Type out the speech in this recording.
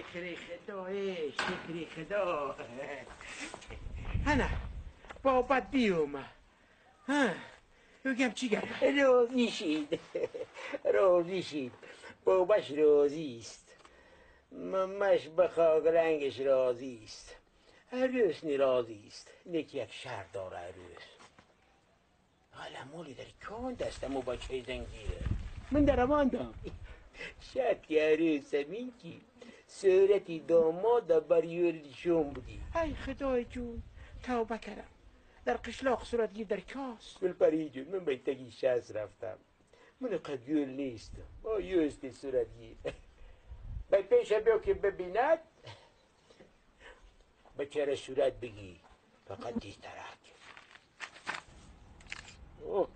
شکری خدا هنه بابا دیومه ها بگم چی گره راضی شید باباش راضیست ممش به خاک رنگش راضیست عروس راضیست لیک یک شهر داره عروس حالا مولی در کون دستمو با چه زنگیره من در اماندم شاید که عروس همین کی صورتی داماد بر یوردشون بودی ای خدای جون توبه کردم در قشلاق صورتگیر در کاس گلپری جون من به تگی شهست رفتم من قدیول نیستم با یوست صورتگیر به پیش بیا که ببیند به چرا صورت بگی فقط دیسترک اوه